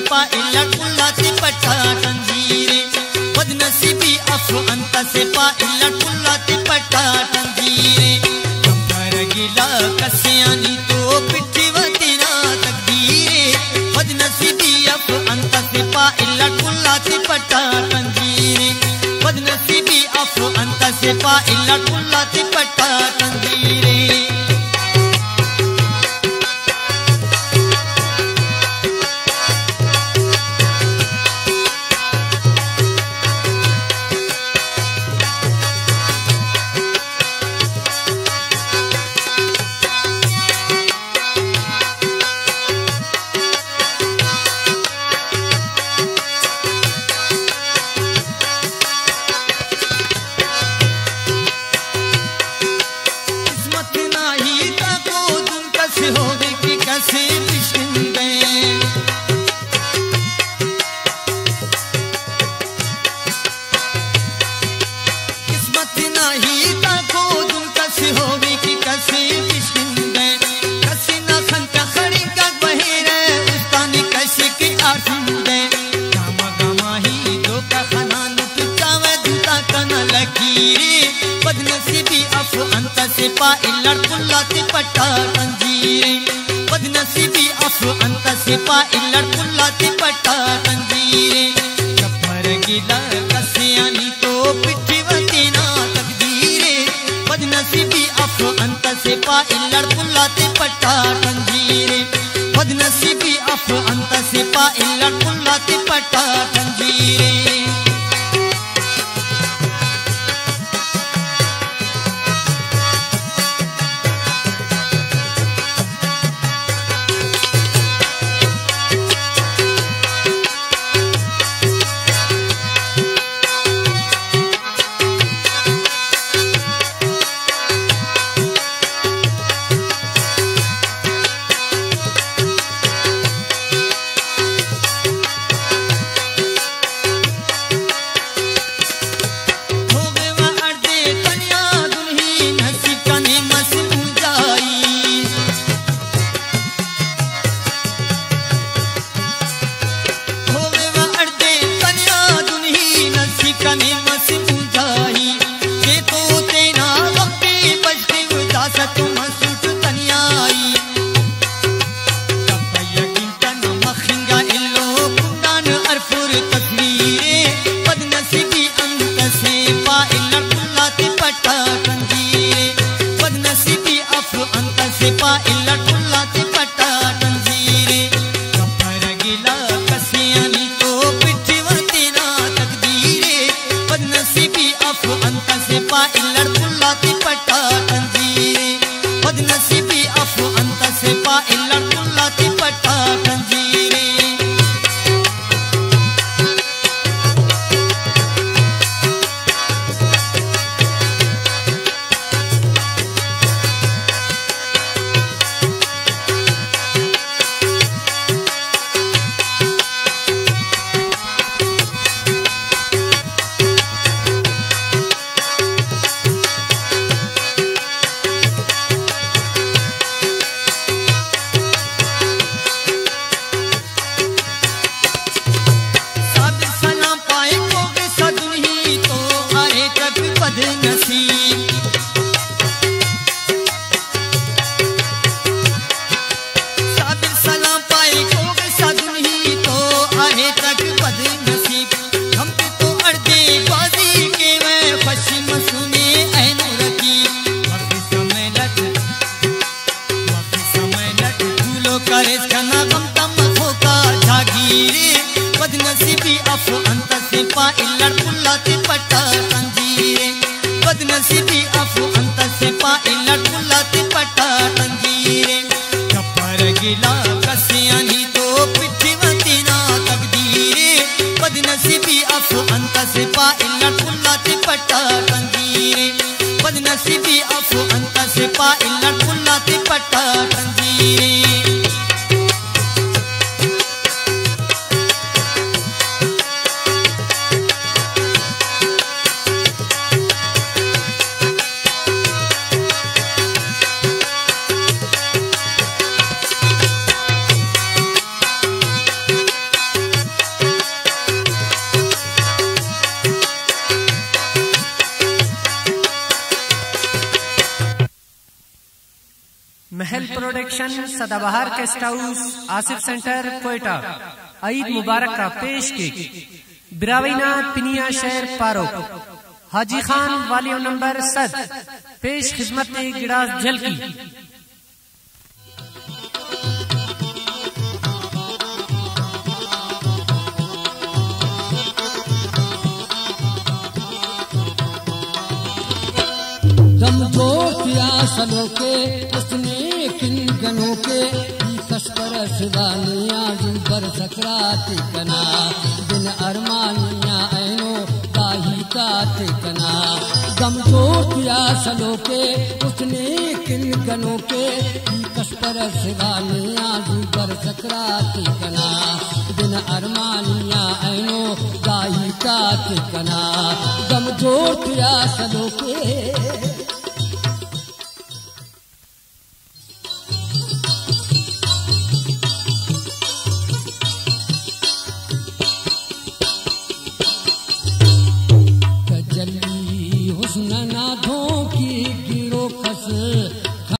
पा इल्ला कुल्ला ते पट्टा तंजीरे बदनसीबी अफ अंत से पा इल्ला कुल्ला ते पट्टा तंजीरे कमर गिला कसियानी तो पिट्ठी ना तकदीरे बदनसीबी अफ अंत से पा इल्ला कुल्ला ते पट्टा तंजीरे बदनसीबी अफ अंत से पा इल्ला कुल्ला ते पट्टा तंजीरे बदनसीबी अफ अंत से पा इल्ला कुल्ला ते पट्टा तंजीरे बदनसीबी अफ अंत से पा इल्ला कुल्ला ते पट्टा तंजीरे कफर गिला कसियानी तो पिट्ठी ना तकदीरे बदनसीबी अफ अंत से पा इल्ला कुल्ला ते पट्टा तंजीरे बदनसीबी अफ अंत से पा इल्ला कुल्ला ते पट्टा तंजीरे बदनसीबी अफ अंत से पा इल्ला कुल्ला ते पट्टा तंजीरे बदनसीबी अफ अंत से पा इल्ला कुल्ला ते पट्टा तंजीरे कफर गिला कसियानी तो पिट्ठी ना तकदीरे बदनसीबी अफ अंत से पा इल्ला कुल्ला ते पट्टा तंजीरे बदनसीबी अफ अंत से पा इल्ला कुल्ला ते पट्टा तंजीरे Mahal production, Sadabahar guest house, Asif centre, Quetta. Eid मुबारक का पेश की बिरावीना पिनिया शहर पारो हाजी खान वालियो नंबर सद पेश खिदमत गिड़ास झलकी। दम जोतिया सलों के उसने किन गनों के कस्पर शिवानिया जुबर सकरात कना दिन अरमानिया ऐनो दाही का ठिकना। दम जोतिया सलों के उसने किन गनों के कस्पर शिवानिया जुबर सकरात कना दिन अरमानिया ऐनो दाही का ठिकना। दम जोतिया सलों के